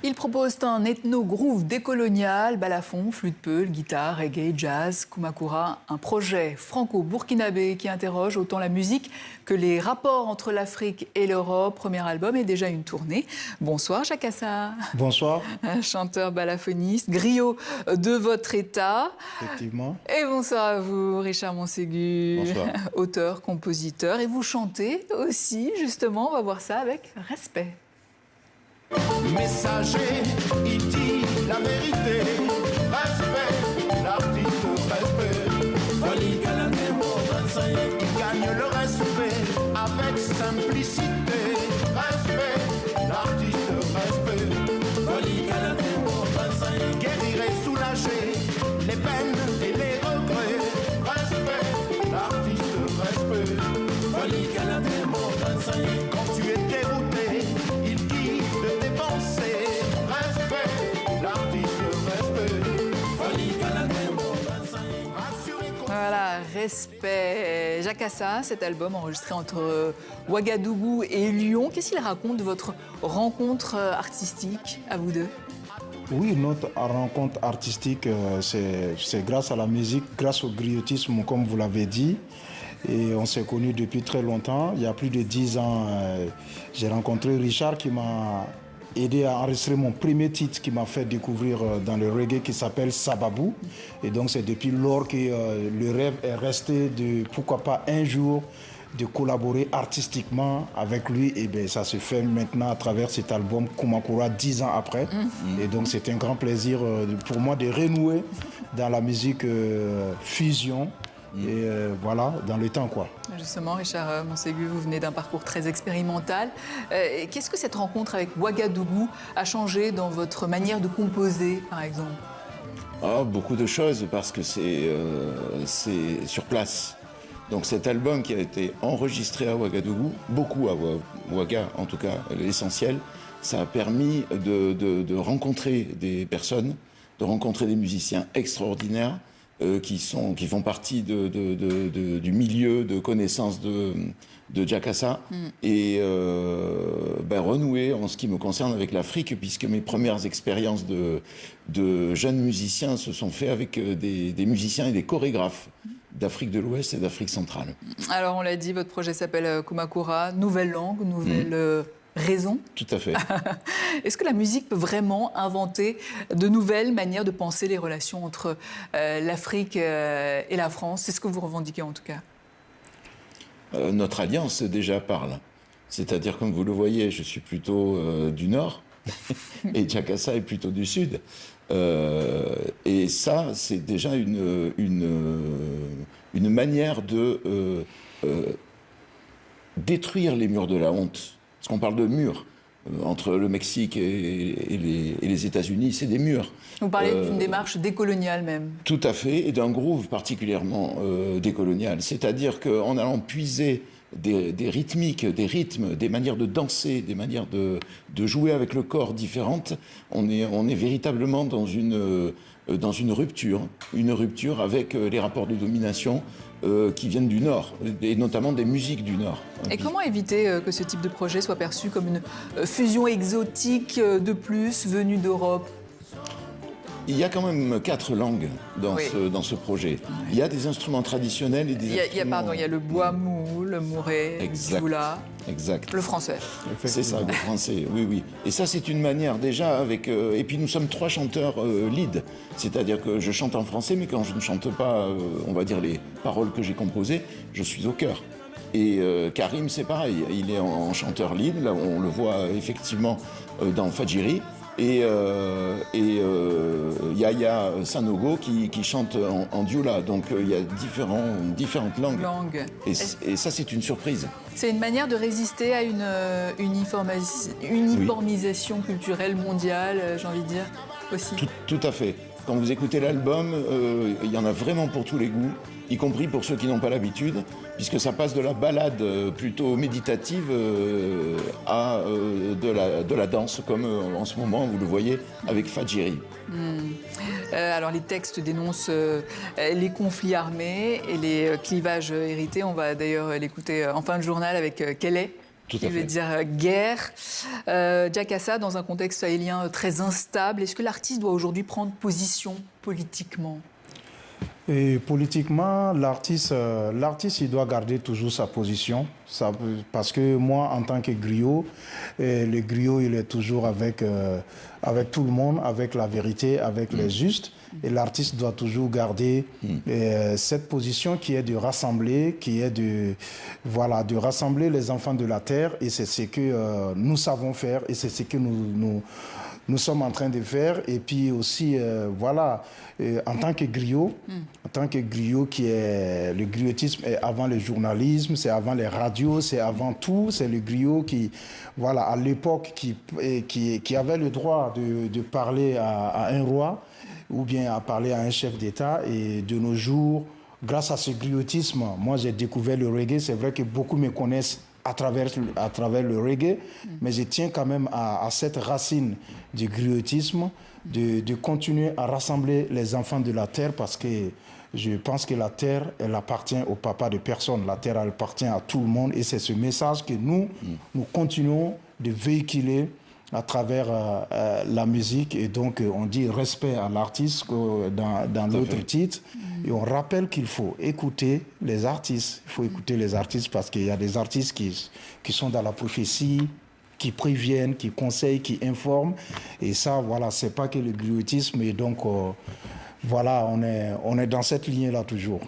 Ils proposent un ethno-groove décolonial, balafon, flûte-peul, guitare, reggae, jazz, Kumakura, un projet franco-burkinabé qui interroge autant la musique que les rapports entre l'Afrique et l'Europe. Premier album et déjà une tournée. Bonsoir Jacques Assa. Bonsoir. Chanteur balafoniste, griot de votre état. Effectivement. Et bonsoir à vous Richard Montségur, auteur, compositeur. Et vous chantez aussi, justement, on va voir ça avec respect. Messager, il dit la vérité, respect, l'artiste respect. Il gagne le respect avec simplicité, respect, l'artiste respect. Guérir et soulager les peines et les regrets, respect, l'artiste respect. Quand tu es dérouté, il dit de tes pensées, respect, l'artiste respect. Voilà, respect. Jacques Assa, cet album enregistré entre Ouagadougou et Lyon. Qu'est-ce qu'il raconte de votre rencontre artistique à vous deux? Oui, notre rencontre artistique, c'est grâce à la musique, grâce au griotisme, comme vous l'avez dit. Et on s'est connus depuis très longtemps. Il y a plus de 10 ans, j'ai rencontré Richard qui m'a aidé à enregistrer mon premier titre qui m'a fait découvrir dans le reggae qui s'appelle Sababou. Et donc c'est depuis lors que le rêve est resté de, pourquoi pas un jour, de collaborer artistiquement avec lui. Et bien ça se fait maintenant à travers cet album Kumakura 10 ans après. Et donc c'est un grand plaisir pour moi de renouer dans la musique fusion. Et voilà, dans le temps, quoi. Justement, Richard Montségur, vous venez d'un parcours très expérimental. Qu'est-ce que cette rencontre avec Ouagadougou a changé dans votre manière de composer, par exemple? Beaucoup de choses, parce que c'est sur place. Donc cet album qui a été enregistré à Ouagadougou, beaucoup à Ouaga, en tout cas l'essentiel, ça a permis de rencontrer des personnes, de rencontrer des musiciens extraordinaires, qui font partie du milieu de connaissances de Jacques Assa et renouer en ce qui me concerne avec l'Afrique, puisque mes premières expériences de jeunes musiciens se sont faites avec des musiciens et des chorégraphes d'Afrique de l'Ouest et d'Afrique centrale. Alors on l'a dit, votre projet s'appelle Kumakura, nouvelle langue, nouvelle raison. Tout à fait. Est-ce que la musique peut vraiment inventer de nouvelles manières de penser les relations entre l'Afrique et la France? C'est ce que vous revendiquez en tout cas. Notre alliance déjà parle. C'est-à-dire, comme vous le voyez, je suis plutôt du Nord et Jacques Assa est plutôt du Sud. Et ça, c'est déjà une manière de détruire les murs de la honte. Parce qu'on parle de murs. Entre le Mexique et les États-Unis, c'est des murs. Vous parlez d'une démarche décoloniale même. Tout à fait, et d'un groove particulièrement décolonial. C'est-à-dire qu'en allant puiser des rythmiques, des rythmes, des manières de danser, des manières de jouer avec le corps différentes, on est véritablement dans une rupture avec les rapports de domination qui viennent du Nord, et notamment des musiques du Nord. Et comment éviter que ce type de projet soit perçu comme une fusion exotique de plus venue d'Europe? Il y a quand même 4 langues dans ce projet. Il y a des instruments traditionnels et des instruments... Il y a le bois mou, le mouré, le djoula, le français. C'est ça, le français, oui. Et ça, c'est une manière déjà avec... et puis nous sommes 3 chanteurs lead. C'est-à-dire que je chante en français, mais quand je ne chante pas, on va dire, les paroles que j'ai composées, je suis au chœur. Et Karim, c'est pareil. Il est en chanteur lead. Là, on le voit effectivement dans Fadjiri. Et Yaya Sanogo qui chante en dioula. Donc il y a différentes langues. Et ça, c'est une surprise. C'est une manière de résister à une uniformisation culturelle mondiale, j'ai envie de dire, aussi. Tout à fait. Quand vous écoutez l'album, il y en a vraiment pour tous les goûts, y compris pour ceux qui n'ont pas l'habitude, puisque ça passe de la balade plutôt méditative à de la danse, comme en ce moment, vous le voyez, avec Fadjiri. Alors les textes dénoncent les conflits armés et les clivages hérités. On va d'ailleurs l'écouter en fin de journal avec Kelly. qui veut dire guerre. Jakassa, dans un contexte sahélien très instable, est-ce que l'artiste doit aujourd'hui prendre position politiquement ? Et politiquement, l'artiste, il doit garder toujours sa position. Parce que moi, en tant que griot, le griot, il est toujours avec tout le monde, avec la vérité, avec les justes. Et l'artiste doit toujours garder cette position qui est de rassembler, de rassembler les enfants de la terre. Et c'est ce que nous savons faire et c'est ce que nous sommes en train de faire. Et puis aussi, en tant que griot, le griotisme est avant le journalisme, c'est avant les radios, c'est avant tout. C'est le griot qui, à l'époque, qui avait le droit de parler à un roi ou bien à parler à un chef d'État. Et de nos jours, grâce à ce griotisme, moi j'ai découvert le reggae. C'est vrai que beaucoup me connaissent à travers le reggae, mais je tiens quand même à cette racine du griotisme, de continuer à rassembler les enfants de la terre, parce que je pense que la terre, elle appartient au papa de personne. La terre, elle appartient à tout le monde, et c'est ce message que nous continuons de véhiculer à travers la musique. Et donc on dit respect à l'artiste dans l'autre titre, et on rappelle qu'il faut écouter les artistes. Il faut écouter les artistes parce qu'il y a des artistes qui sont dans la prophétie, qui préviennent, qui conseillent, qui informent. Et ça, c'est pas que le griotisme. Et donc on est dans cette lignée-là toujours.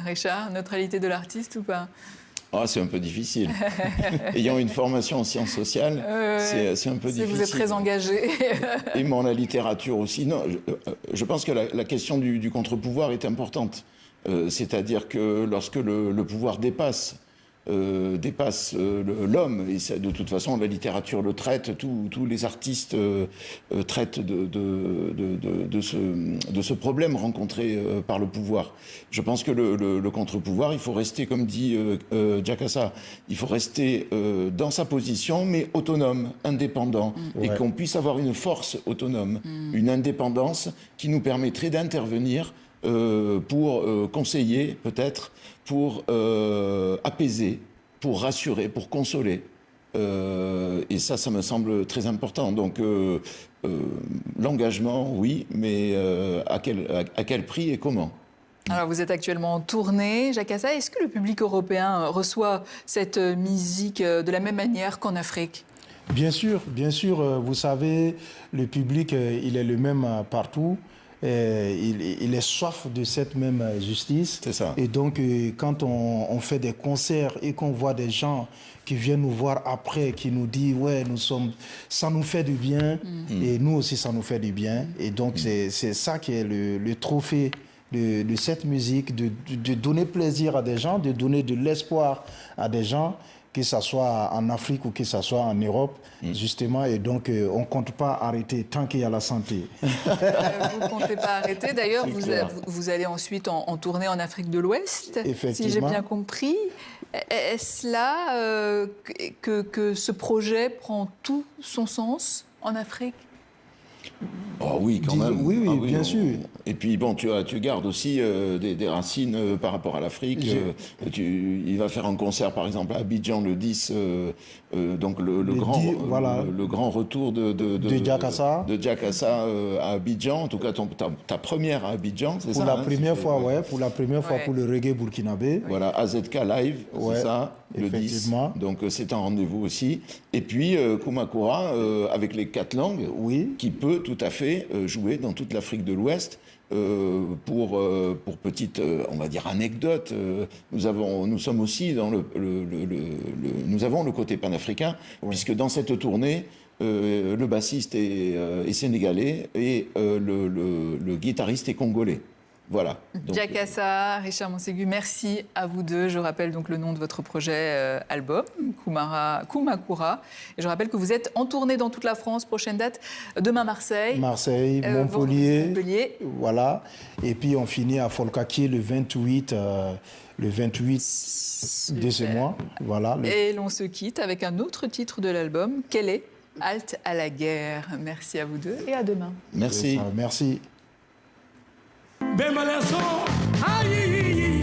Richard, neutralité de l'artiste ou pas ? C'est un peu difficile. Ayant une formation en sciences sociales, c'est un peu difficile. Vous êtes très engagé. Et dans la littérature aussi. Non, je pense que la question du contre-pouvoir est importante. C'est-à-dire que lorsque le pouvoir dépasse l'homme, et ça, de toute façon la littérature le traite, tous les artistes traitent de ce problème rencontré par le pouvoir. Je pense que le contre-pouvoir, il faut rester, comme dit Jakassa, il faut rester dans sa position, mais autonome, indépendant, et qu'on puisse avoir une force autonome, une indépendance qui nous permettrait d'intervenir pour conseiller, peut-être, pour apaiser, pour rassurer, pour consoler. Et ça me semble très important. Donc, l'engagement, oui, mais à quel prix et comment ? Alors, vous êtes actuellement en tournée, Jakassa. Est-ce que le public européen reçoit cette musique de la même manière qu'en Afrique ? Bien sûr. Vous savez, le public, il est le même partout. Il est soif de cette même justice. C'est ça. Et donc, quand on fait des concerts et qu'on voit des gens qui viennent nous voir après, qui nous disent ça nous fait du bien, et nous aussi ça nous fait du bien. Et donc, c'est ça qui est le trophée de cette musique, de donner plaisir à des gens, de donner de l'espoir à des gens, que ce soit en Afrique ou que ce soit en Europe, justement. Et donc, on ne compte pas arrêter tant qu'il y a la santé. Vous ne comptez pas arrêter. D'ailleurs, vous allez ensuite en tournée en Afrique de l'Ouest, si j'ai bien compris. Est-ce là que ce projet prend tout son sens en Afrique ? Oui, quand même. Oui, bien sûr. Et puis, bon, tu gardes aussi des racines par rapport à l'Afrique. Il va faire un concert, par exemple, à Abidjan le 10, donc le grand retour de Jakassa à Abidjan. En tout cas, ta première à Abidjan, c'est ça ? Pour la première fois pour le reggae burkinabé. Voilà, AZK Live, c'est ça, le 10. Donc, c'est un rendez-vous aussi. Et puis, Kumakura, avec les 4 langues, qui peut tout à fait jouer dans toute l'Afrique de l'Ouest. Pour petite, on va dire, anecdote, nous sommes aussi dans nous avons le côté panafricain, puisque dans cette tournée, le bassiste est sénégalais et le guitariste est congolais. Voilà. Jakassa, Richard Monségu, merci à vous deux. Je rappelle donc le nom de votre projet album, Kumakura. Et je rappelle que vous êtes en tournée dans toute la France. Prochaine date, demain Marseille. Montpellier. Voilà. Et puis on finit à Folkaki le 28 de ce mois. Voilà. Et l'on se quitte avec un autre titre de l'album. Quel est ? Halte à la guerre. Merci à vous deux et à demain. Merci. Merci. Bemaleso, aïe,